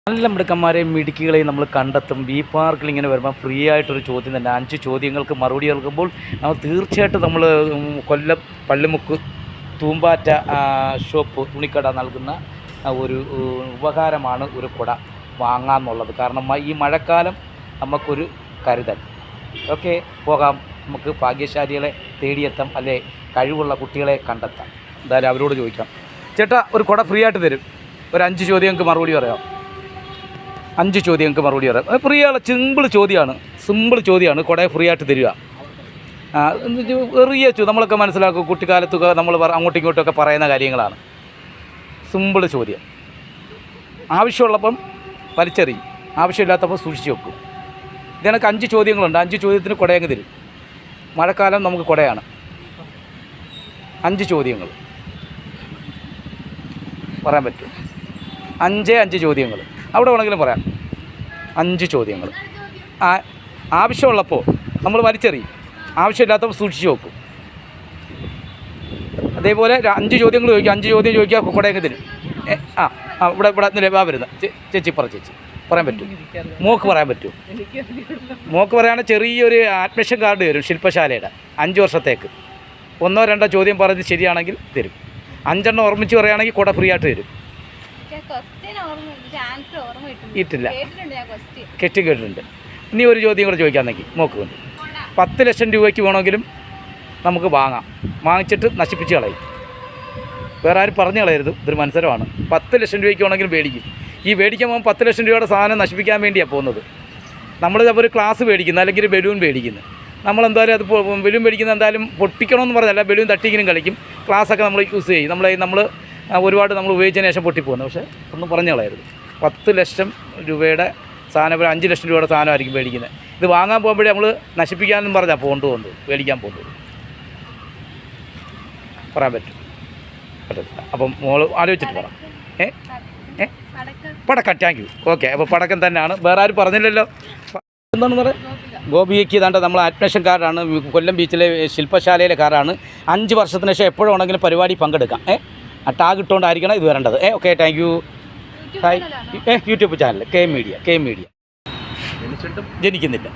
നല്ല മിടുക്കന്മാരെയും മിടുക്കികളെയും നമ്മൾ കണ്ടെത്തും. ബി പാർക്കിൽ ഇങ്ങനെ വരുമ്പോൾ ഫ്രീ ആയിട്ടൊരു ചോദ്യം തന്നെ 5 ചോദ്യങ്ങൾക്ക് മറുപടി നൽകുമ്പോൾ നമ്മൾ തീർച്ചയായിട്ടും നമ്മൾ കൊല്ലം പള്ളിമുക്ക് തൂമ്പാറ്റ ഷോപ്പ് തുണിക്കട നൽകുന്ന ഒരു ഉപകാരമാണ് ഒരു കുട വാങ്ങാമെന്നുള്ളത്. കാരണം ഈ മഴക്കാലം നമുക്കൊരു കരുതൽ. ഓക്കെ, പോകാം, നമുക്ക് ഭാഗ്യശാലികളെ തേടിയെത്താം, അല്ലെ കഴിവുള്ള കുട്ടികളെ കണ്ടെത്താം. എന്തായാലും അവരോട് ചോദിക്കാം. ചേട്ടാ, ഒരു കുട ഫ്രീ ആയിട്ട് തരും. ഒരു 5 ചോദ്യങ്ങൾക്ക് മറുപടി പറയാം. 5 ചോദ്യങ്ങൾക്ക് മറുപടി പറയാം. ഫ്രീ ആണ്, സിമ്പിൾ ചോദ്യമാണ്. കുട ഫ്രീ ആയിട്ട് തരിക. ചെറിയ നമ്മളൊക്കെ മനസ്സിലാക്കും. കുട്ടിക്കാലത്തൊക്കെ നമ്മൾ അങ്ങോട്ടും ഇങ്ങോട്ടുമൊക്കെ പറയുന്ന കാര്യങ്ങളാണ്. സിമ്പിൾ ചോദ്യം. ആവശ്യമുള്ളപ്പം വലിച്ചെറിയും, ആവശ്യമില്ലാത്തപ്പോൾ സൂക്ഷിച്ച് വെക്കും. ഇതിനൊക്കെ 5 ചോദ്യങ്ങളുണ്ട്. 5 ചോദ്യത്തിന് കുടയങ്ങ് തരും. മഴക്കാലം നമുക്ക് കുടയാണ്. 5 ചോദ്യങ്ങൾ പറയാൻ പറ്റും. 5 ചോദ്യങ്ങൾ അവിടെ വേണമെങ്കിലും പറയാം. 5 ചോദ്യങ്ങൾ. ആവശ്യമുള്ളപ്പോൾ നമ്മൾ വലിച്ചെറിയും, ആവശ്യമില്ലാത്തപ്പോൾ സൂക്ഷിച്ച് വെക്കും. അതേപോലെ 5 ചോദ്യങ്ങൾ ചോദിക്കുക. 5 ചോദ്യം ചോദിക്കുക, കുടയങ്ങ് തരും. ഇവിടെ നിലവാ വരുന്നത് ചേച്ചി പറയാൻ പറ്റും. മോക്ക് പറയാൻ പറ്റും. മോക്ക് പറയുകയാണെങ്കിൽ ചെറിയൊരു അഡ്മിഷൻ കാർഡ് തരും ശില്പശാലയുടെ 5 വർഷത്തേക്ക്. 1-2 ചോദ്യം പറഞ്ഞ് ശരിയാണെങ്കിൽ തരും. 5 ഓർമ്മിച്ച് പറയുകയാണെങ്കിൽ കുട ഫ്രീ ആയിട്ട് തരും. ഇട്ടില്ല, കേട്ടിട്ടുണ്ട്. ഇനി ഒരു ചോദ്യം കൂടെ ചോദിക്കാമെന്നെങ്കിൽ മോക്ക് വേണ്ടി. 10 ലക്ഷം രൂപയ്ക്ക് വേണമെങ്കിലും നമുക്ക് വാങ്ങാം. വാങ്ങിച്ചിട്ട് നശിപ്പിച്ച് കളയും. വേറെ ആരും പറഞ്ഞു കളയരുത്, ഇതൊരു മത്സരമാണ്. 10 ലക്ഷം രൂപയ്ക്ക് വേണമെങ്കിലും മേടിക്കും. ഈ മേടിക്കാൻ പോകുമ്പോൾ 10 ലക്ഷം രൂപയുടെ സാധനം നശിപ്പിക്കാൻ വേണ്ടിയാണ് പോകുന്നത്. നമ്മളിതപ്പോൾ ഒരു ഗ്ലാസ് മേടിക്കുന്നത്, അല്ലെങ്കിൽ ബലൂൺ മേടിക്കുന്നത്. നമ്മളെന്തായാലും അത് ബലൂൺ മേടിക്കുന്നത് എന്തായാലും പൊട്ടിക്കണമെന്ന് പറഞ്ഞല്ല, ബലൂൺ തട്ടിക്കിനും കളിക്കും. ഗ്ലാസ്സൊക്കെ നമ്മൾ യൂസ് ചെയ്യും. നമ്മൾ ഒരുപാട് നമ്മൾ ഉപയോഗിച്ചതിന് ശേഷം പൊട്ടിപ്പോകുന്നത്. പക്ഷേ ഒന്നും പറഞ്ഞു കളയരുത്. 10 ലക്ഷം രൂപയുടെ സാധനം, ഒരു 5 ലക്ഷം രൂപയുടെ സാധനമായിരിക്കും മേടിക്കുന്നത്. ഇത് വാങ്ങാൻ പോകുമ്പോഴേ നമ്മൾ നശിപ്പിക്കാനെന്നും പറഞ്ഞാൽ പോകുന്നത്, മേടിക്കാൻ പോകുന്നത്. പറയാൻ പറ്റും, പറ്റത്തില്ല. അപ്പം മോള് ആലോചിച്ചിട്ട് പറ. പടക്കം. Thank you. ഓക്കെ, അപ്പോൾ പടക്കം തന്നെയാണ്. വേറെ ആരും പറഞ്ഞില്ലല്ലോ. എന്താണെന്ന് പറയാം. ഗോപിക്ക് ഇതാണ്ട് നമ്മൾ അഡ്മിഷൻ കാർഡാണ്. കൊല്ലം ബീച്ചിലെ ശില്പശാലയിലെ കാർഡാണ്. 5 വർഷത്തിന് ശേഷം എപ്പോഴും ഉണ്ടെങ്കിലും പരിപാടി പങ്കെടുക്കാം. ടാഗ് ഇട്ടുകൊണ്ടായിരിക്കണം ഇത് വരേണ്ടത്. Okay, thank you. Hi. YouTube channel K media. ജനിക്കുന്നില്ല,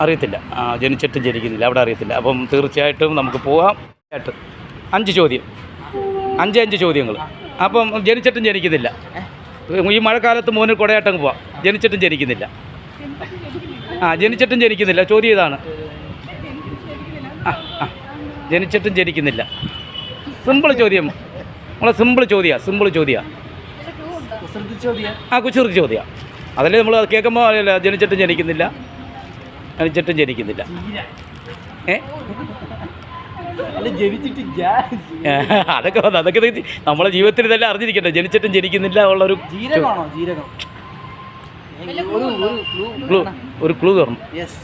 അറിയത്തില്ല. ജനിച്ചിട്ടും ജനിക്കുന്നില്ല, അവിടെ അറിയത്തില്ല. അപ്പം തീർച്ചയായിട്ടും നമുക്ക് പോകാം. 5 ചോദ്യം, 5 ചോദ്യങ്ങൾ. അപ്പം ജനിച്ചിട്ടും ജനിക്കുന്നില്ല. ഈ മഴക്കാലത്ത് മോന് കുടയായിട്ടങ്ങ് പോവാം. ജനിച്ചിട്ടും ജനിക്കുന്നില്ല. ജനിച്ചിട്ടും ജനിക്കുന്നില്ല. ചോദ്യം ഇതാണ്. ജനിച്ചിട്ടും ജനിക്കുന്നില്ല. സിമ്പിൾ ചോദ്യം. നമ്മളെ സിമ്പിൾ ചോദ്യം. കുസൃതി ചോദ്യം. അതല്ലേ നമ്മൾ കേൾക്കുമ്പോൾ അറിയില്ല. ജനിച്ചിട്ടും ജനിക്കുന്നില്ല. അതൊക്കെ നമ്മളെ ജീവിതത്തിൽ ഇതെല്ലാം അറിഞ്ഞിരിക്കട്ടെ. ജനിച്ചിട്ടും ജനിക്കുന്നില്ല ഉള്ളൊരു ഒരു ക്ലൂ തരണം.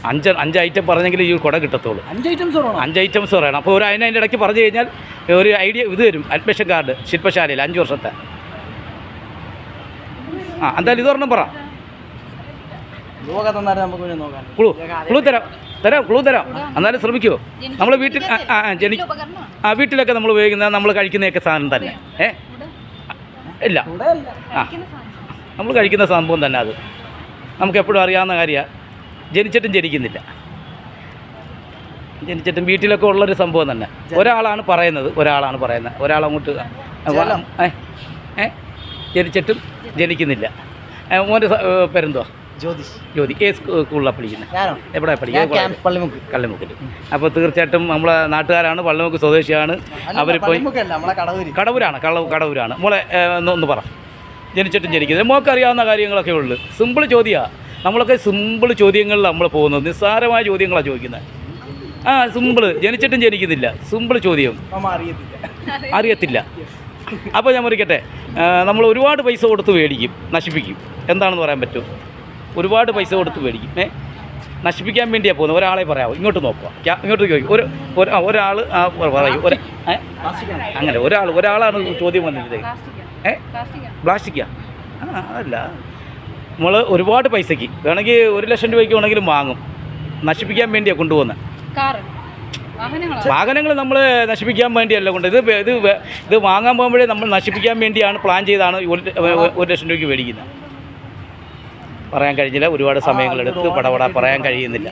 5 ഐറ്റം പറഞ്ഞെങ്കിൽ ഈ കുട കിട്ടത്തുള്ളൂ. 5 ഐറ്റംസ് പറയണം. അപ്പോൾ അതിൻ്റെ ഇടയ്ക്ക് പറഞ്ഞു കഴിഞ്ഞാൽ ഒരു ഐഡിയ ഇത് തരും. അഡ്മിഷൻ കാർഡ് ശില്പശാലയിൽ 5 വർഷത്തെ. എന്തായാലും ഇത് പറഞ്ഞാൽ പറ. ക്ലൂ തരാം. എന്നാലും ശ്രമിക്കുമോ? നമ്മൾ വീട്ടിലൊക്കെ നമ്മൾ ഉപയോഗിക്കുന്ന, നമ്മൾ കഴിക്കുന്നതൊക്കെ സാധനം തന്നെ. ഇല്ല, നമ്മൾ കഴിക്കുന്ന സംഭവം തന്നെ. അത് നമുക്ക് എപ്പോഴും അറിയാവുന്ന കാര്യമാണ്. ജനിച്ചിട്ടും ജനിക്കുന്നില്ല. ജനിച്ചിട്ടും വീട്ടിലൊക്കെ ഉള്ളൊരു സംഭവം തന്നെ. ഒരാളാണ് പറയുന്നത്. ഒരാളങ്ങോട്ട് ജനിച്ചിട്ടും ജനിക്കുന്നില്ല. മോൻ്റെ പേരെന്തുവാ? ജ്യോതി. സ്കൂളിലാണ് പഠിക്കുന്നത്? എവിടെ പഠിക്കുന്നത്? കള്ളിമുക്കിൽ. അപ്പോൾ തീർച്ചയായിട്ടും നമ്മളെ നാട്ടുകാരാണ്, പള്ളിമുക്ക് സ്വദേശിയാണ്. അവരിപ്പോൾ കടവൂരാണ്. മോളെ ഒന്ന് പറ. ജനിച്ചിട്ടും ജനിക്കുന്നില്ല. മോൾക്ക് അറിയാവുന്ന കാര്യങ്ങളൊക്കെ ഉള്ളു. സിമ്പിൾ ചോദ്യമാണ്. നമ്മളൊക്കെ സിമ്പിൾ ചോദ്യങ്ങളിൽ നമ്മൾ പോകുന്നത്. നിസ്സാരമായ ചോദ്യങ്ങളാണ് ചോദിക്കുന്നത്. സിമ്പിൾ. ജനിച്ചിട്ടും ജനിക്കുന്നില്ല. സിമ്പിൾ ചോദ്യം. അറിയത്തില്ല. അപ്പോൾ ഞാൻ മുറിക്കട്ടെ. നമ്മൾ ഒരുപാട് പൈസ കൊടുത്ത് മേടിക്കും, നശിപ്പിക്കും. എന്താണെന്ന് പറയാൻ പറ്റും? ഒരുപാട് പൈസ കൊടുത്ത് മേടിക്കും. നശിപ്പിക്കാൻ വേണ്ടിയാണ് പോകുന്നത്. ഒരാളെ പറയാമോ? ഇങ്ങോട്ട് നോക്കുക, ഇങ്ങോട്ട് ചോദിക്കും. ഒരാൾ പറയും. അങ്ങനെ ഒരാളാണ് ചോദ്യം വന്നിട്ട്. പ്ലാസ്റ്റിക്കാ? അതല്ല. നമ്മൾ ഒരുപാട് പൈസയ്ക്ക് വേണമെങ്കിൽ 1 ലക്ഷം രൂപയ്ക്ക് വേണമെങ്കിലും വാങ്ങും. നശിപ്പിക്കാൻ വേണ്ടിയാണ് കൊണ്ടുപോകുന്നത്. വാഹനങ്ങൾ നമ്മൾ നശിപ്പിക്കാൻ വേണ്ടിയല്ല കൊണ്ട് ഇത് വാങ്ങാൻ പോകുമ്പോഴേ നമ്മൾ നശിപ്പിക്കാൻ വേണ്ടിയാണ് പ്ലാൻ ചെയ്താണ് 1 ലക്ഷം രൂപയ്ക്ക് മേടിക്കുന്നത്. പറയാൻ കഴിഞ്ഞില്ല, ഒരുപാട് സമയങ്ങളെടുത്ത് പടപട പറയാൻ കഴിയുന്നില്ല.